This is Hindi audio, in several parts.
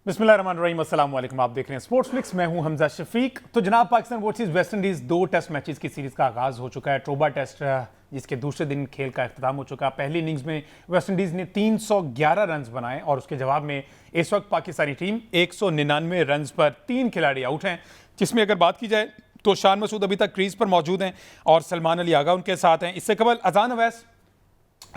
बिस्मिल्लाहिर्रहमानिर्रहीम, अस्सलाम वालेकुम। आप देख रहे हैं स्पोर्ट्स फ्लिक्स, मैं हूं हमजा शफीक। तो जनाब, Pakistan versus West Indies 2 test matches की सीरीज़ का आगाज़ हो चुका है। ट्रोबा टेस्ट जिसके दूसरे दिन खेल का अख्ताम हो चुका। पहली इनिंग्स में वेस्ट इंडीज़ ने 311 रन बनाए और उसके जवाब में इस वक्त पाकिस्तानी टीम 199 रन पर 3 खिलाड़ी आउट हैं, जिसमें अगर बात की जाए तो शान मसूद अभी तक क्रीज पर मौजूद हैं और सलमान अली आगा उनके साथ हैं। इससे कबल अजान अवैस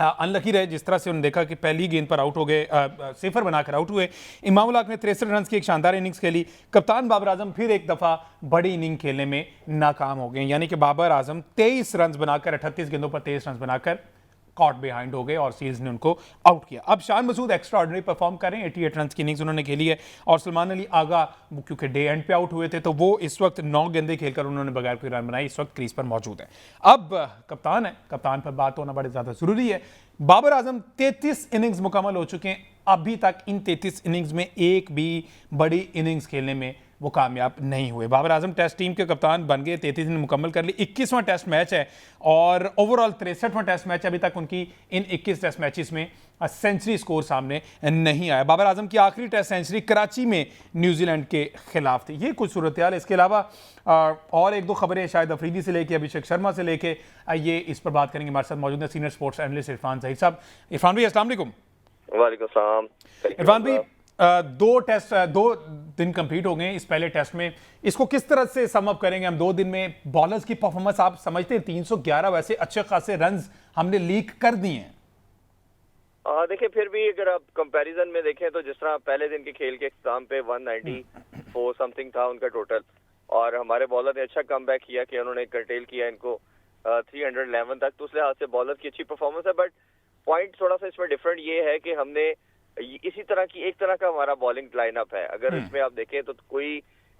अनलकी रहे, जिस तरह से उन्होंने देखा कि पहली गेंद पर आउट हो गए, सिफर बनाकर आउट हुए। इमाम उल हक ने 63 रन की एक शानदार इनिंग्स खेली। कप्तान बाबर आजम फिर एक दफ़ा बड़ी इनिंग खेलने में नाकाम हो गए, यानी कि बाबर आजम 23 रन बनाकर 38 गेंदों पर 23 रन बनाकर कॉट बिहाइंड हो गए और सीरीज ने उनको आउट किया। अब Shan Masood extra ordinary perform कर रहे हैं, 88 रन की इनिंग्स उन्होंने खेली है और सलमान अली आगा क्योंकि डे एंड पे आउट हुए थे तो वो इस वक्त 9 गेंदें खेलकर उन्होंने बगैर कोई रन बनाई इस वक्त क्रीज पर मौजूद है। अब कप्तान है, कप्तान पर बात होना बड़े ज़्यादा ज़रूरी है। बाबर आजम 33 इनिंग्स मुकम्मल हो चुके हैं, अभी तक इन 33 इनिंग्स में एक भी बड़ी इनिंग्स खेलने में वो कामयाब नहीं हुए। बाबर आजम टेस्ट टीम के कप्तान बन गए, 33 इनिंग मुकम्मल कर ली। 21वां टेस्ट मैच है और ओवरऑल 63वां टेस्ट मैच। अभी तक उनकी इन 21 टेस्ट मैचेस में सेंचुरी स्कोर सामने नहीं आया। बाबर आजम की आखिरी टेस्ट सेंचुरी कराची में न्यूजीलैंड के खिलाफ थी। ये कुछ सूरत हाल। इसके अलावा और एक दो खबरें शायद अफरीदी से लेके अभिषेक शर्मा से लेके ये इस पर बात करेंगे। हमारे साथ मौजूद है senior sports analyst Irfan Zaheer साहब। इरफान भाई, अस्सलाम वालेकुम। वालेकुम सलाम। इरफान भाई, 2 दिन कंप्लीट हो गए इस पहले टेस्ट में, इसको किस तरह से सम अप करेंगे हम 2 दिन में? बॉलर्स की परफॉर्मेंस आप समझते हैं 311 वैसे अच्छे खासे रन हमने लीक कर दिए हैं? देखिए, फिर भी अगर आप कंपैरिजन में देखें तो जिस तरह पहले दिन के खेल के इख्तिताम पे 194 समथिंग था उनका टोटल, और हमारे बॉलर ने अच्छा कमबैक किया कि उन्होंने कर्टेल किया इनको 311 तक, तो उस लिहाज से बॉलर की अच्छी परफॉर्मेंस है। बट पॉइंट थोड़ा सा इसमें डिफरेंट ये है कि हमने इसी तरह की एक तरह का हमारा बॉलिंग लाइनअप है। अगर इसमें आप देखें तो कोई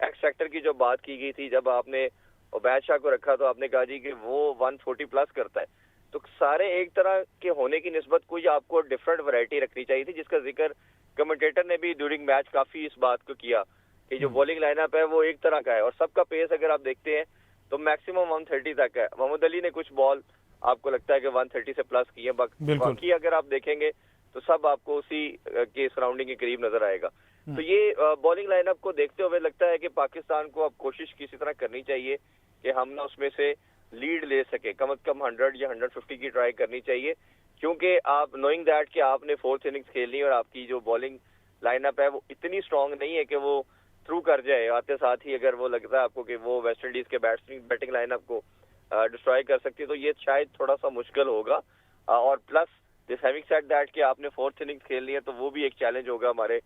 एक्स फैक्टर की जो बात की गई थी, जब आपने उबैद शाह को रखा तो आपने कहा जी कि वो 140 प्लस करता है, तो सारे एक तरह के होने की निस्बत कोई आपको डिफरेंट वैरायटी रखनी चाहिए थी, जिसका जिक्र कमेंटेटर ने भी ड्यूरिंग मैच काफी इस बात को किया कि जो बॉलिंग लाइनअप है वो एक तरह का है और सबका पेस अगर आप देखते हैं तो मैक्सिमम 130 तक है। मोहम्मद अली ने कुछ बॉल आपको लगता है कि 130 से प्लस की है, बाकी अगर आप देखेंगे तो सब आपको उसी के सराउंडिंग के करीब नजर आएगा। तो ये बॉलिंग लाइनअप को देखते हुए लगता है कि पाकिस्तान को अब कोशिश किसी तरह करनी चाहिए कि हम ना उसमें से लीड ले सके, कम से कम 100 या 150 की ट्राई करनी चाहिए, क्योंकि आप नोइंग दैट कि आपने 4th इनिंग्स खेलनी और आपकी जो बॉलिंग लाइनअप है वो इतनी स्ट्रांग नहीं है कि वो थ्रू कर जाए। आते साथ ही अगर वो लगता है आपको कि वो वेस्ट इंडीज के बैटिंग लाइनअप को डिस्ट्रॉय कर सकती है तो ये शायद थोड़ा सा मुश्किल होगा। और plus this having said that कि आपने 4th इनिंग्स खेलनी है तो वो भी एक चैलेंज होगा हमारे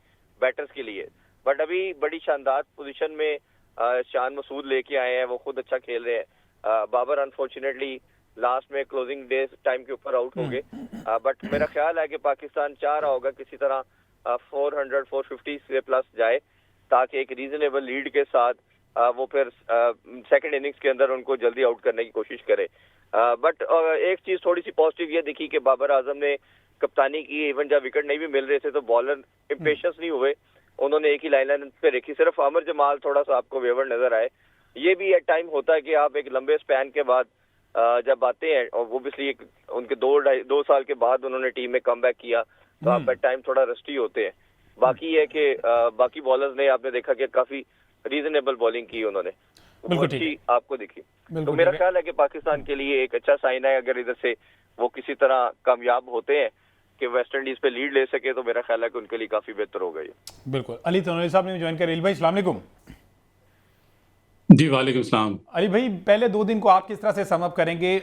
बैटर्स के लिए। बट अभी बड़ी शानदार पोजीशन में शान मसूद लेके आए हैं, वो खुद अच्छा खेल रहे हैं। बाबर अनफॉर्चुनेटली लास्ट में क्लोजिंग डे टाइम के ऊपर आउट हो गए, बट मेरा ख्याल है कि पाकिस्तान चाह रहा होगा किसी तरह 400-450 से प्लस जाए ताकि एक रीजनेबल लीड के साथ वो फिर सेकंड इनिंग्स के अंदर उनको जल्दी आउट करने की कोशिश करे। बट एक चीज थोड़ी सी पॉजिटिव ये दिखी कि बाबर आजम ने कप्तानी की, इवन जब विकेट नहीं भी मिल रहे थे तो बॉलर इम्पेशंस नहीं हुए, उन्होंने एक ही लाइन पे रखी। सिर्फ अमर जमाल थोड़ा सा आपको वेवर नजर आए। ये भी एक टाइम होता है कि आप एक लंबे स्पैन के बाद जब आते हैं, और वो भी उनके 2 साल के बाद उन्होंने टीम में कमबैक किया, तो आप एट टाइम थोड़ा रस्टी होते हैं। बाकी है कि बाकी बॉलर्स ने आपने देखा कि काफी रीजनेबल बॉलिंग की उन्होंने, तो अच्छी आपको दिखी। तो मेरा ख्याल है कि पाकिस्तान के लिए एक अच्छा साइन है अगर इधर से वो किसी तरह कामयाब होते हैं कि वेस्ट इंडीज पे लीड ले सके, तो मेरा ख्याल है कि उनके लिए काफी बेहतर होगा ये। बिल्कुल। अली तनोली साहब ने ज्वाइन कर। भाई, अस्सलाम वालेकुम। जी वालेकुम सलाम। अली भाई, पहले 2 दिन को आप किस तरह से सम अप करेंगे?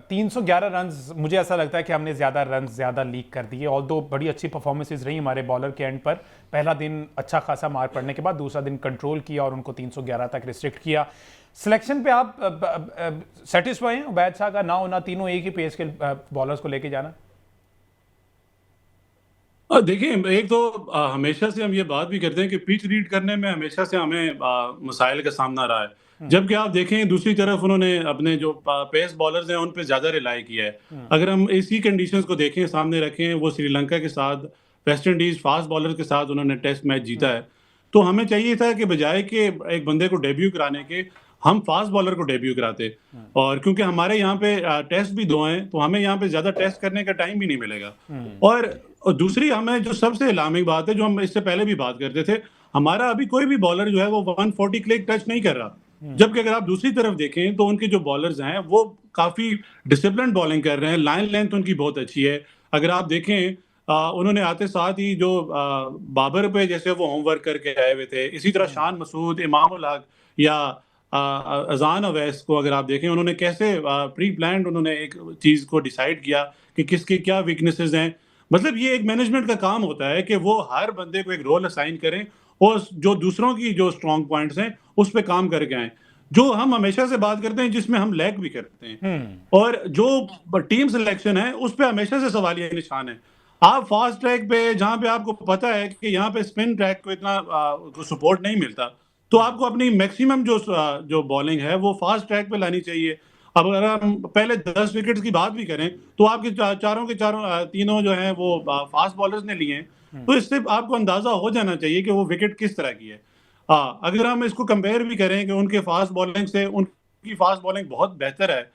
311 रन, मुझे ऐसा लगता है कि हमने ज़्यादा लीक कर दिए। ऑल दो बड़ी अच्छी परफॉर्मेंसेज रही हमारे बॉलर के एंड पर। पहला दिन अच्छा खासा मार पड़ने के बाद दूसरा दिन कंट्रोल किया और उनको 311 तक रिस्ट्रिक्ट किया। सिलेक्शन पे आप सेटिस्फाई हैं? उबैद शाह का ना होना, तीनों एक ही पेस के बॉलर्स को लेके जाना? देखिए, एक तो हमेशा से हम ये बात भी करते हैं कि पिच रीड करने में हमेशा से हमें मसाइल का सामना रहा है। जबकि आप देखें दूसरी तरफ उन्होंने अपने जो पेस बॉलर्स हैं उन पे ज़्यादा रिलाई किया है। अगर हम इसी कंडीशंस को देखें, सामने रखें, वो श्रीलंका के साथ, वेस्ट इंडीज़ फास्ट बॉलर के साथ उन्होंने टेस्ट मैच जीता है, तो हमें चाहिए था कि बजाय कि एक बंदे को डेब्यू कराने के हम फास्ट बॉलर को डेब्यू कराते। और क्योंकि हमारे यहाँ पे टेस्ट भी 2 हैं, तो हमें यहाँ पे ज्यादा टेस्ट करने का टाइम भी नहीं मिलेगा। और दूसरी हमें जो सबसे अलार्मिंग बात है, जो हम इससे पहले भी बात करते थे, हमारा अभी कोई भी बॉलर जो है वो 140 के लिए टच नहीं कर रहा। जबकि अगर आप दूसरी तरफ देखें तो उनके जो बॉलर्स हैं वो काफी डिसिप्लिन बॉलिंग कर रहे हैं, लाइन लेंथ उनकी बहुत अच्छी है। अगर आप देखें उन्होंने आते साथ ही जो बाबर पे जैसे वो होमवर्क करके आए हुए थे, इसी तरह शान मसूद, इमाम उल हक या अजान अवैस को अगर आप देखें, उन्होंने कैसे प्री प्लान्ड उन्होंने एक चीज को डिसाइड किया कि किसके क्या वीकनेसेस हैं। मतलब ये एक मैनेजमेंट का काम होता है कि वो हर बंदे को एक रोल असाइन करें और जो दूसरों की जो स्ट्रॉन्ग पॉइंट्स हैं उस पर काम करके आए, जो हम हमेशा से बात करते हैं, जिसमें हम लैग भी करते हैं। और जो टीम सिलेक्शन है उस पर हमेशा से सवालिया निशान है। आप फास्ट ट्रैक पे जहां पे आपको पता है कि यहाँ पे स्पिन ट्रैक को इतना सपोर्ट नहीं मिलता, तो आपको अपनी मैक्सिमम जो बॉलिंग है वो फास्ट ट्रैक पे लानी चाहिए। अब अगर हम पहले 10 विकेट्स की बात भी करें तो आपके चारों के चारों तीनों जो हैं वो फास्ट बॉलर्स ने लिए हैं, तो इससे आपको अंदाजा हो जाना चाहिए कि वो विकेट किस तरह की है। अगर हम इसको कंपेयर भी करें कि उनके फास्ट बॉलिंग से उनकी फास्ट बॉलिंग बहुत बेहतर है।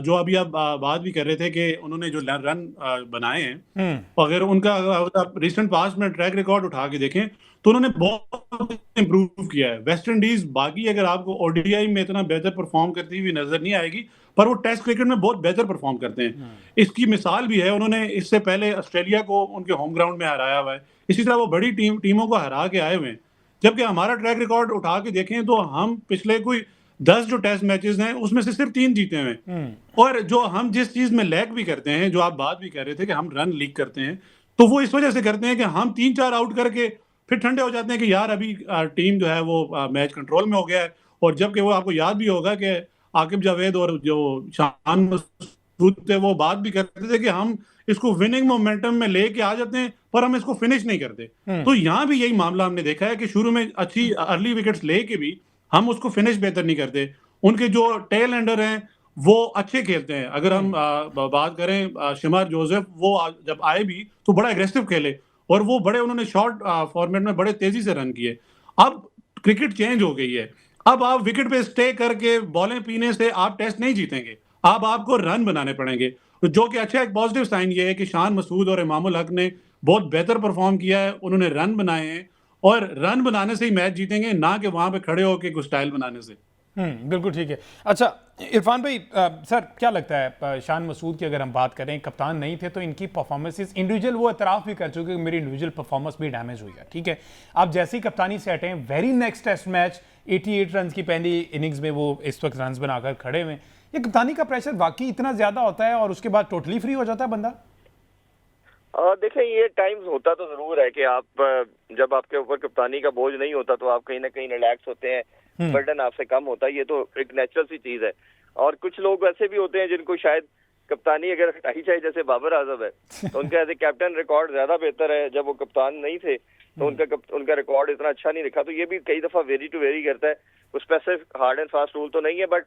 जो अभी आप बात भी कर रहे थे कि उन्होंने जो रन बनाए हैं, अगर उनका अगर आप रिसेंट पास्ट में ट्रैक रिकॉर्ड उठा के देखें तो उन्होंने बहुत इंप्रूव किया है। वेस्ट इंडीज बाकी अगर आपको ओडीआई में इतना बेहतर परफॉर्म करती हुई नजर नहीं आएगी, पर वो टेस्ट क्रिकेट में बहुत बेहतर परफॉर्म करते हैं। इसकी मिसाल भी है, उन्होंने इससे पहले ऑस्ट्रेलिया को उनके होम ग्राउंड में हराया हुआ है। इसी तरह वो बड़ी टीमों को हरा के आए हुए हैं। जबकि हमारा ट्रैक रिकॉर्ड उठा के देखें तो हम पिछले कोई 10 जो टेस्ट मैचेस हैं उसमें से सिर्फ 3 जीते हुए हैं। और जो हम जिस चीज में लैग भी करते हैं, जो आप बात भी कर रहे थे कि हम रन लीक करते हैं, तो वो इस वजह से करते हैं कि हम 3-4 आउट करके फिर ठंडे हो जाते हैं कि यार अभी टीम जो है वो मैच कंट्रोल में हो गया है। और जबकि वो आपको याद भी होगा कि आकिब जावेद और जो शान मसूद थे वो बात भी करते थे कि हम इसको विनिंग मोमेंटम में लेके आ जाते हैं पर हम इसको फिनिश नहीं करते। तो यहाँ भी यही मामला हमने देखा है कि शुरू में अच्छी अर्ली विकेट्स लेके भी हम उसको फिनिश बेहतर नहीं करते। उनके जो टेल एंडर हैं वो अच्छे खेलते हैं। अगर हम बात करें शिमार जोसेफ, वो जब आए भी तो बड़ा एग्रेसिव खेले और वो बड़े उन्होंने शॉर्ट फॉर्मेट में बड़े तेजी से रन किए। अब क्रिकेट चेंज हो गई है, अब आप विकेट पे स्टे करके बॉलें पीने से आप टेस्ट नहीं जीतेंगे, अब आपको रन बनाने पड़ेंगे। जो कि अच्छा एक पॉजिटिव साइन ये है कि शान मसूद और इमामुल हक ने बहुत बेहतर परफॉर्म किया है, उन्होंने रन बनाए हैं और रन बनाने से ही मैच जीतेंगे, ना कि वहां पे खड़े होकर कुछ स्टाइल बनाने से। बिल्कुल ठीक है। अच्छा इरफान भाई, सर क्या लगता है शान मसूद की अगर हम बात करें, कप्तान नहीं थे तो इनकी परफॉर्मेंसेस इंडिविजुअल वो एतराफ़ भी कर चुके कि मेरी इंडिविजुअल परफॉर्मेंस भी डैमेज हुई है, ठीक है। आप जैसी कप्तानी से हटे हैं, very next test match 88 run की पहली इनिंग्स में वो इस वक्त रन बनाकर खड़े हुए। ये कप्तानी का प्रेशर वाकई इतना ज्यादा होता है और उसके बाद टोटली फ्री हो जाता है बंदा? देखिए ये टाइम्स होता तो जरूर है कि आप जब आपके ऊपर कप्तानी का बोझ नहीं होता तो आप कहीं ना कहीं रिलैक्स होते हैं, बर्डन आपसे कम होता है, ये तो एक नेचुरल सी चीज है। और कुछ लोग ऐसे भी होते हैं जिनको शायद कप्तानी अगर हटाई जाए, जैसे बाबर आजम है, तो उनका एज ए कैप्टन रिकॉर्ड ज्यादा बेहतर है। जब वो कप्तान नहीं थे तो उनका रिकॉर्ड इतना अच्छा नहीं दिखा। तो ये भी कई दफा वेरी टू वेरी करता है, उस पर सिर्फ हार्ड एंड फास्ट रूल तो नहीं है, बट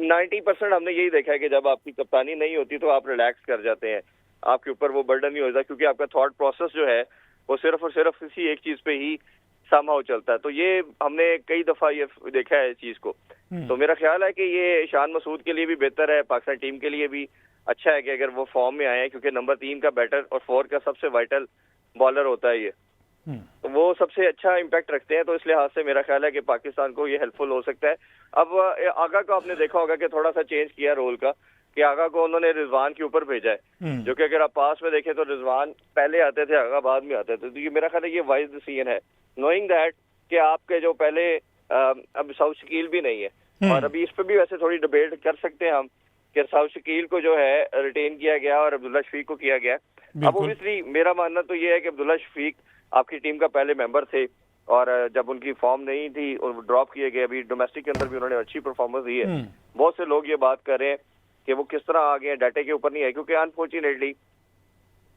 90% हमने यही देखा है कि जब आपकी कप्तानी नहीं होती तो आप रिलैक्स कर जाते हैं, आपके ऊपर वो बर्डन नहीं होता, क्योंकि आपका थॉट प्रोसेस जो है वो सिर्फ और सिर्फ किसी एक चीज पे ही समहाउ चलता है। तो ये हमने कई दफा ये देखा है इस चीज को। तो मेरा ख्याल है कि ये शान मसूद के लिए भी बेहतर है, पाकिस्तान टीम के लिए भी अच्छा है कि अगर वो फॉर्म में आए हैं, क्योंकि नंबर 3 का बैटर और 4 का सबसे वाइटल बॉलर होता है ये, तो वो सबसे अच्छा इम्पैक्ट रखते हैं। तो इस लिहाज से मेरा ख्याल है कि पाकिस्तान को ये हेल्पफुल हो सकता है। अब आगा को आपने देखा होगा कि थोड़ा सा चेंज किया रोल का, कि आगा को उन्होंने रिजवान के ऊपर भेजा है, जो कि अगर आप पास में देखें तो रिजवान पहले आते थे, आगा बाद में आते थे। तो ये मेरा ख्याल है ये वाइज डिसीजन है, नोइंग दैट कि आपके जो पहले अब साउथ शकील भी नहीं है। और अभी इस पर भी वैसे थोड़ी डिबेट कर सकते हैं हम कि साउथ शकील को जो है रिटेन किया गया और अब्दुल्ला शफीक को किया गया। अब ओबियसली मेरा मानना तो ये है कि अब्दुल्ला शफीक आपकी टीम का पहले मेंबर थे और जब उनकी फॉर्म नहीं थी और ड्रॉप किए गए, अभी डोमेस्टिक के अंदर भी उन्होंने अच्छी परफॉर्मेंस दी है। बहुत से लोग ये बात कर रहे हैं कि वो किस तरह आ गए, डाटे के ऊपर नहीं है, क्योंकि अनफॉर्चुनेटली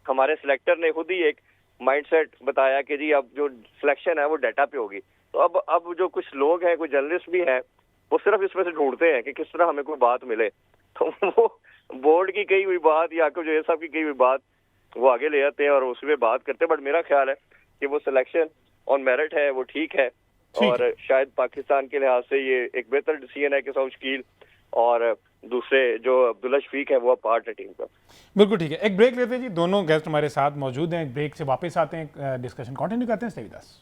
हमारे सिलेक्टर ने खुद ही एक माइंडसेट बताया कि जी अब जो सिलेक्शन है वो डाटा पे होगी। तो अब जो कुछ लोग हैं, कुछ जर्नलिस्ट भी हैं, वो सिर्फ इसमें से ढूंढते हैं कि किस तरह हमें कोई बात मिले। तो वो बोर्ड की कही हुई बात या जो ये सब की कही हुई बात वो आगे ले आते हैं और उसमें बात करते हैं। बट मेरा ख्याल है कि वो सिलेक्शन ऑन मेरिट है, वो ठीक है। और शायद पाकिस्तान के लिहाज से ये एक बेहतर डिसीजन है कि सऊद शकील और दूसरे जो अब्दुल्ला शफीक है वो पार्ट है टीम का। बिल्कुल ठीक है, एक ब्रेक लेते हैं जी। दोनों गेस्ट हमारे साथ मौजूद हैं, एक ब्रेक से वापस आते हैं, डिस्कशन कंटिन्यू करते हैं। Stay with us.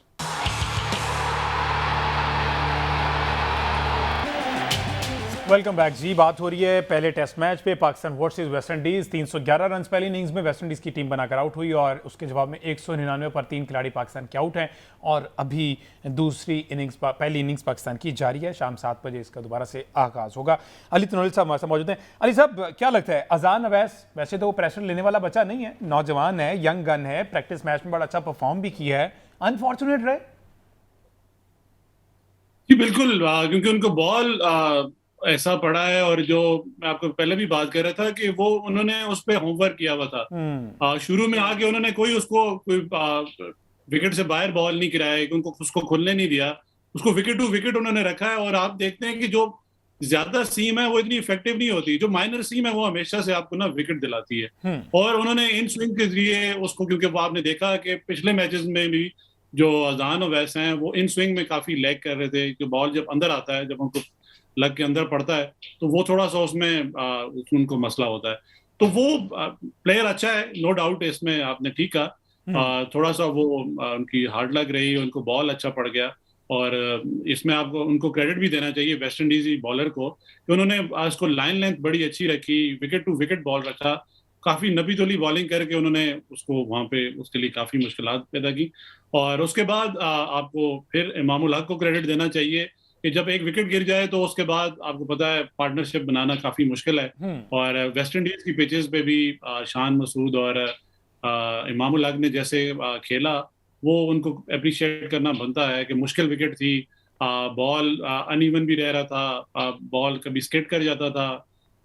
Welcome back जी। बात हो रही है पहले टेस्ट मैच पे, Pakistan versus West Indies. 311 run पहली इनिंग्स में वेस्ट इंडीज़ की टीम बनाकर आउट हुई और उसके जवाब में 199 पर 3 खिलाड़ी पाकिस्तान के आउट हैं और अभी दूसरी इनिंग्स पहली इनिंग्स पाकिस्तान की जारी है। शाम 7 बजे इसका दोबारा से आगाज़ होगा। अली तनोली साहब हमारे साथ मौजूद हैं। अली साहब, क्या लगता है अजान अवैस वैसे तो वो प्रेशर लेने वाला बच्चा नहीं है, नौजवान है, यंग गन है, प्रैक्टिस मैच में बड़ा अच्छा परफॉर्म भी किया है, अनफॉर्चुनेट रहे? जी बिल्कुल, क्योंकि उनको बॉल ऐसा पड़ा है, और जो मैं आपको पहले भी बात कर रहा था कि वो उन्होंने उस पर होमवर्क किया हुआ था। शुरू में आके उन्होंने कोई विकेट से बाहर बॉल नहीं गिराया, उनको उसको खुलने नहीं दिया, उसको विकेट टू विकेट उन्होंने रखा है। और आप देखते हैं कि जो ज्यादा सीम है वो इतनी इफेक्टिव नहीं होती, जो माइनर सीम है वो हमेशा से आपको ना विकेट दिलाती है। और उन्होंने इन स्विंग के जरिए उसको, क्योंकि वो आपने देखा कि पिछले मैचेस में भी जो अजान अवैस हैं वो इन स्विंग में काफी लैग कर रहे थे, कि बॉल जब अंदर आता है, जब उनको लग के अंदर पड़ता है तो वो थोड़ा सा उसमें उनको मसला होता है। तो वो प्लेयर अच्छा है, नो डाउट, इसमें आपने ठीक कहा। थोड़ा सा वो उनकी हार्ड लग रही, उनको बॉल अच्छा पड़ गया। और इसमें आपको उनको क्रेडिट भी देना चाहिए वेस्ट इंडीज बॉलर को, कि उन्होंने उसको लाइन लेंथ बड़ी अच्छी रखी, विकेट टू विकेट बॉल रखा, काफी नबी तोली बॉलिंग करके उन्होंने उसको वहां पे उसके लिए काफी मुश्किलात पैदा की। और उसके बाद आपको फिर इमामुल हक को क्रेडिट देना चाहिए कि जब एक विकेट गिर जाए तो उसके बाद आपको पता है पार्टनरशिप बनाना काफी मुश्किल है। और वेस्ट इंडीज की पिचेस पे भी शान मसूद और इमामुल हक ने जैसे खेला, वो उनको अप्रिशिएट करना बनता है कि मुश्किल विकेट थी, बॉल अनइवन भी रह रहा था, बॉल कभी स्किड कर जाता था,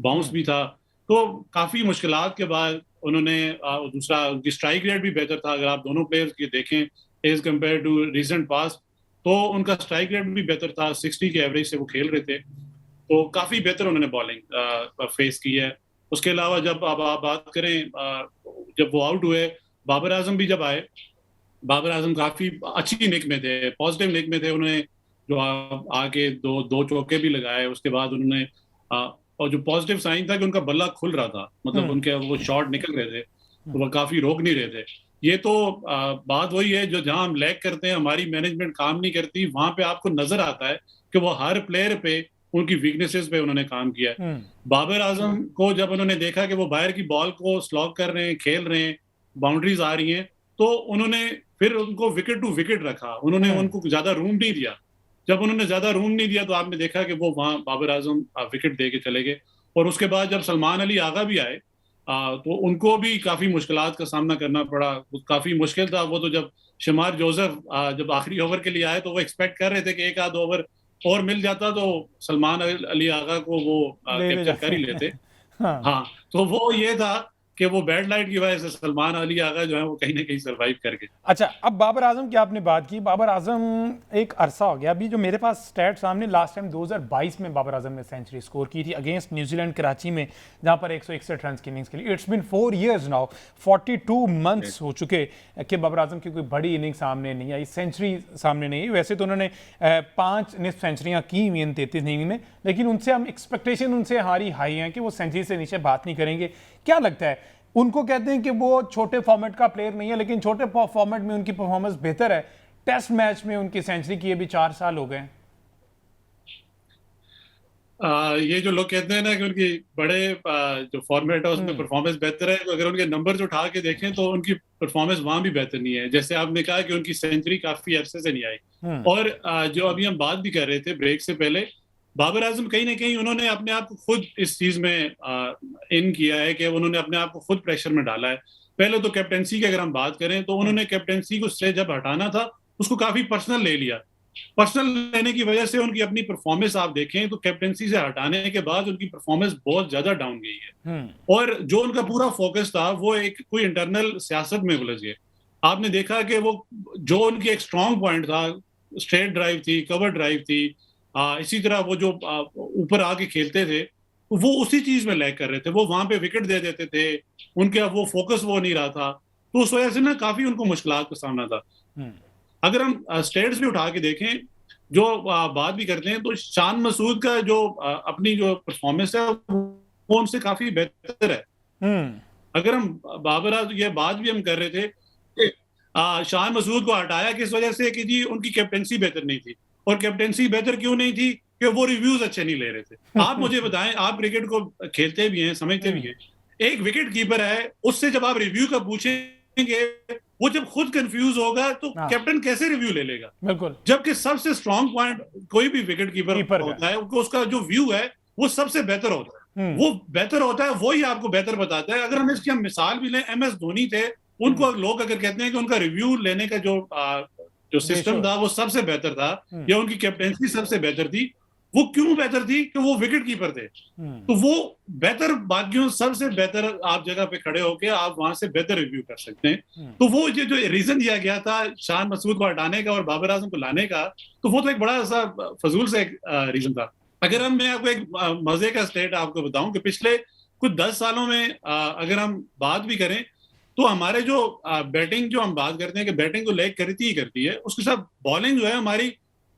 बाउंस भी था। तो काफी मुश्किलात के बाद उन्होंने दूसरा उनकी स्ट्राइक रेट भी बेहतर था। अगर आप दोनों प्लेयर्स की देखें age compared to recent past, तो उनका स्ट्राइक रेट भी बेहतर था, 60 के एवरेज से वो खेल रहे थे। तो काफी बेहतर उन्होंने बॉलिंग फेस की है। उसके अलावा जब आप बात करें, जब वो आउट हुए, बाबर आजम भी जब आए, बाबर आजम काफी अच्छी निक में थे, पॉजिटिव निक में थे। उन्होंने जो आके दो चौके भी लगाए, उसके बाद उन्होंने और जो पॉजिटिव साइन था कि उनका बल्ला खुल रहा था, मतलब उनके वो शॉट निकल रहे थे, तो वो काफी रोक नहीं रहे थे। ये तो बात वही है, जो जहां हम लैग करते हैं, हमारी मैनेजमेंट काम नहीं करती, वहां पे आपको नजर आता है कि वो हर प्लेयर पे उनकी वीकनेसेस पे उन्होंने काम किया है। बाबर आजम को जब उन्होंने देखा कि वो बाहर की बॉल को स्लॉग कर रहे हैं, खेल रहे हैं, बाउंड्रीज आ रही हैं, तो उन्होंने फिर उनको विकेट टू विकेट रखा, उन्होंने उनको ज्यादा रूम नहीं दिया। जब उन्होंने ज्यादा रूम नहीं दिया तो आपने देखा कि वो वहां बाबर आजम विकेट दे के चले गए। और उसके बाद जब सलमान अली आगा भी आए, तो उनको भी काफी मुश्किलात का सामना करना पड़ा, काफी मुश्किल था। वो तो जब शमार जोसेफ जब आखिरी ओवर के लिए आए तो वो एक्सपेक्ट कर रहे थे कि एक आध ओवर और मिल जाता तो सलमान अली आगा को वो कैप्चर कर ही लेते। हाँ, तो वो ये था कि वो बैड लाइट की वजह से सलमान अली आगा जो है वो कहीं ना कहीं सरवाइव करके। अच्छा, अब बाबर आजम की आपने बात की, बाबर आजम एक अरसा हो गया, अभी जो मेरे पास स्टैट सामने, लास्ट टाइम 2022 में बाबर आजम ने सेंचुरी स्कोर की थी अगेंस्ट न्यूजीलैंड कराची में, जहां पर 161 रन की इनिंग्स खेली। It's been 4 years now, 42 months हो चुके कि बाबर आजम की कोई बड़ी इनिंग सामने नहीं आई, सेंचुरी सामने नहीं आई। वैसे तो उन्होंने 5 निस्फ सेंचुरियाँ की हुई इन 33 इनिंग में, लेकिन उनसे हम एक्सपेक्टेशन उनसे हमारी हाई है कि वो सेंचुरी से नीचे बात नहीं करेंगे। क्या लगता है उनको? कहते हैं कि वो छोटे फॉर्मेट का प्लेयर नहीं है, लेकिन छोटे फॉर्मेट में उनकी परफॉर्मेंस बेहतर है। टेस्ट मैच में उनकी सेंचुरी की अभी 4 साल हो गए। ये जो लोग कहते हैं ना कि उनकी बड़े जो फॉर्मेट है उसमें परफॉर्मेंस बेहतर है, तो अगर उनके नंबर्स उठा के देखें तो उनकी परफॉर्मेंस वहां भी बेहतर नहीं है। जैसे आपने कहा कि उनकी सेंचुरी काफी अरसे से नहीं आई। और जो अभी हम बात भी कर रहे थे ब्रेक से पहले, बाबर आजम कहीं ना कहीं उन्होंने अपने आप को खुद इस चीज में इन किया है कि उन्होंने अपने आप को खुद प्रेशर में डाला है। पहले तो कैप्टेंसी की अगर हम बात करें तो उन्होंने कैप्टेंसी को से जब हटाना था उसको काफी पर्सनल ले लिया। पर्सनल लेने की वजह से उनकी अपनी परफॉर्मेंस आप देखें तो कैप्टेंसी से हटाने के बाद उनकी परफॉर्मेंस बहुत ज्यादा डाउन गई है। और जो उनका पूरा फोकस था वो एक कोई इंटरनल सियासत में उलझ गए। आपने देखा कि वो जो उनकी एक स्ट्रॉन्ग पॉइंट था, स्ट्रेट ड्राइव थी, कवर ड्राइव थी, इसी तरह वो जो ऊपर आके खेलते थे, वो उसी चीज में लैग कर रहे थे, वो वहां पे विकेट दे देते थे, उनके वो फोकस वो नहीं रहा था। तो उस वजह से ना काफी उनको मुश्किलात का सामना था। अगर हम स्टेट्स भी उठा के देखें जो बात भी करते हैं तो शान मसूद का जो अपनी जो परफॉर्मेंस है वो उनसे काफी बेहतर है। हम्म। अगर हम बाबर आजम ये बात भी हम कर रहे थे कि शान मसूद को हटाया किस वजह से कि जी उनकी कैप्टेंसी बेहतर नहीं थी। और कैप्टेंसी बेहतर क्यों नहीं थी कि वो रिव्यूज अच्छे नहीं ले रहे थे। आप मुझे बताएं, आप क्रिकेट को खेलते भी हैं, समझते भी हैं, एक विकेट कीपर है, उससे जब आप रिव्यू का पूछेंगे, वो जब खुद कंफ्यूज होगा तो हाँ। कैप्टन कैसे रिव्यू ले लेगा। बिल्कुल। जबकि सबसे स्ट्रांग पॉइंट कोई भी विकेट कीपर कीपर का। होता है, उसका जो व्यू है वो सबसे बेहतर होता है। वो बेहतर होता है, वो ही आपको बेहतर बताता है। अगर हम मिसाल भी लें, MS धोनी थे, उनको लोग अगर कहते हैं कि उनका रिव्यू लेने का जो सिस्टम था वो सबसे बेहतर था या उनकी कैप्टेंसी सबसे बेहतर थी, वो क्यों बेहतर थी कि वो विकेट कीपर थे। तो वो बेहतर बाकियों सबसे बेहतर आप जगह पे खड़े होके आप वहां से बेहतर रिव्यू कर सकते हैं। तो वो जो रीजन दिया गया था शान मसूद को हटाने का और बाबर आजम को लाने का, तो वो तो एक बड़ा सा फजूल से एक रीजन था। अगर मैं आपको एक मजे का स्टेट आपको बताऊं कि पिछले कुछ 10 सालों में अगर हम बात भी करें तो हमारे जो बैटिंग जो हम बात करते हैं कि बैटिंग तो लेग करती ही करती है, उसके साथ बॉलिंग जो है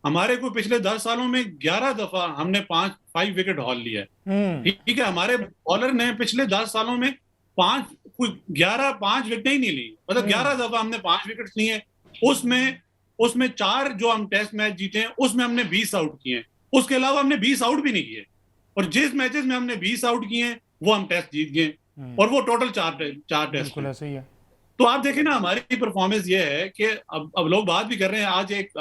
हमारे को पिछले 10 सालों में 11 दफा हमने 5 विकेट हॉल लिया है। ठीक है, हमारे बॉलर ने पिछले 10 सालों में 5 विकेट ही नहीं ली, मतलब 11 दफा हमने 5 विकेट लिए। उसमें उसमें 4 जो हम टेस्ट मैच जीते हैं उसमें हमने 20 आउट किए हैं, उसके अलावा हमने 20 आउट भी नहीं किए। और जिस मैचेस में हमने 20 आउट किए हैं वो हम टेस्ट जीत गए, और वो टोटल 4 टेस्ट में। ऐसे ही है। तो आप देखें ना, हमारी परफॉर्मेंस ये है कि अब लोग बात भी कर रहे हैं। आज एक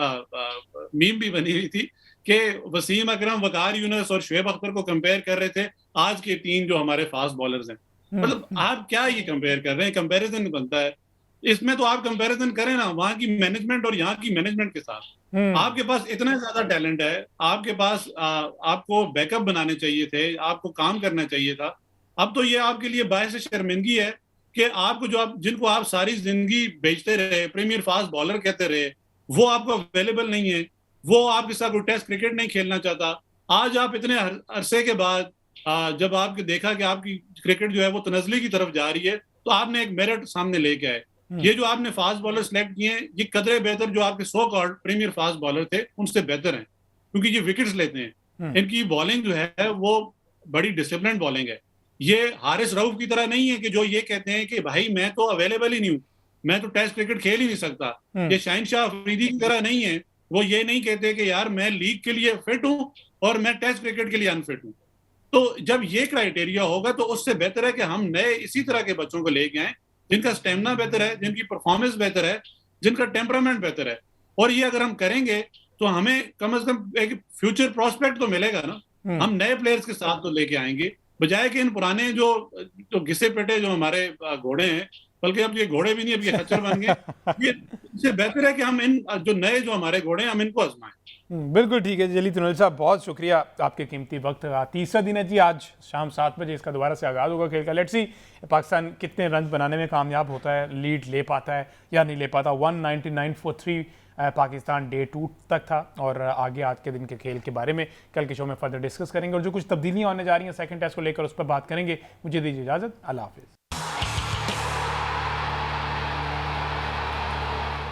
मीम भी बनी हुई थी कि वसीम अकरम, वकार यूनुस और शुएब अख्तर को कंपेयर कर रहे थे आज के 3 जो हमारे फास्ट बॉलर्स हैं। मतलब आप क्या ये कंपेयर कर रहे हैं, कंपेरिजन बनता है इसमें। तो आप कंपेरिजन करें ना वहां की मैनेजमेंट और यहाँ की मैनेजमेंट के साथ। आपके पास इतना ज्यादा टैलेंट है, आपके पास आपको बैकअप बनाने चाहिए थे, आपको काम करना चाहिए था। अब तो ये आपके लिए बायस शर्मिंदगी है कि आपको जिनको आप सारी जिंदगी बेचते रहे, प्रीमियर फास्ट बॉलर कहते रहे, वो आपको अवेलेबल नहीं है, वो आपके साथ कोई टेस्ट क्रिकेट नहीं खेलना चाहता। आज आप इतने अरसे के बाद जब आपके देखा कि आपकी क्रिकेट जो है वो तनजली की तरफ जा रही है, तो आपने एक मेरिट सामने लेके आए। ये जो आपने फास्ट बॉलर सिलेक्ट किए हैं, ये कदरे बेहतर जो आपके so called premier fast bowler थे उनसे बेहतर हैं, क्योंकि ये विकेट्स लेते हैं। इनकी बॉलिंग जो है वो बड़ी डिसिप्लिन बॉलिंग है। ये हारिस रऊफ की तरह नहीं है कि जो ये कहते हैं कि भाई मैं तो अवेलेबल ही नहीं हूं, मैं तो टेस्ट क्रिकेट खेल ही नहीं सकता। ये शाहिन शाह अफरीदी की तरह नहीं है, वो ये नहीं कहते कि यार मैं लीग के लिए फिट हूं और मैं टेस्ट क्रिकेट के लिए अनफिट हूं। तो जब ये क्राइटेरिया होगा तो उससे बेहतर है कि हम नए इसी तरह के बच्चों को लेके आए जिनका स्टेमिना बेहतर है, जिनकी परफॉर्मेंस बेहतर है, जिनका टेम्परामेंट बेहतर है। और ये अगर हम करेंगे तो हमें कम से कम एक फ्यूचर प्रोस्पेक्ट तो मिलेगा ना। हम नए प्लेयर्स के साथ तो लेके आएंगे, बजाय कि इन पुराने जो घिसे पिटे जो हमारे घोड़े हैं, बल्कि अब ये घोड़े भी नहीं, अब ये खच्चर बन गए। ये इससे बेहतर है कि हम इन जो नए जो हमारे घोड़े हैं हम इनको आजमाएं। बिल्कुल ठीक है जलील तनोली साहब, बहुत शुक्रिया आपके कीमती वक्त का। तीसरा दिन है जी, आज शाम 7 बजे इसका दोबारा से आगाज़ होगा खेल का। लेट्स सी पाकिस्तान कितने रन बनाने में कामयाब होता है, लीड ले पाता है या नहीं ले पाता। 199 for 3 पाकिस्तान डे 2 तक था, और आगे आज के दिन के खेल के बारे में कल के शो में फर्दर डिस्कस करेंगे, और जो कुछ तब्दीलियाँ होने जा रही हैं सेकंड टेस्ट को लेकर उस पर बात करेंगे। मुझे दीजिए इजाज़त, अल्लाह हाफिज़।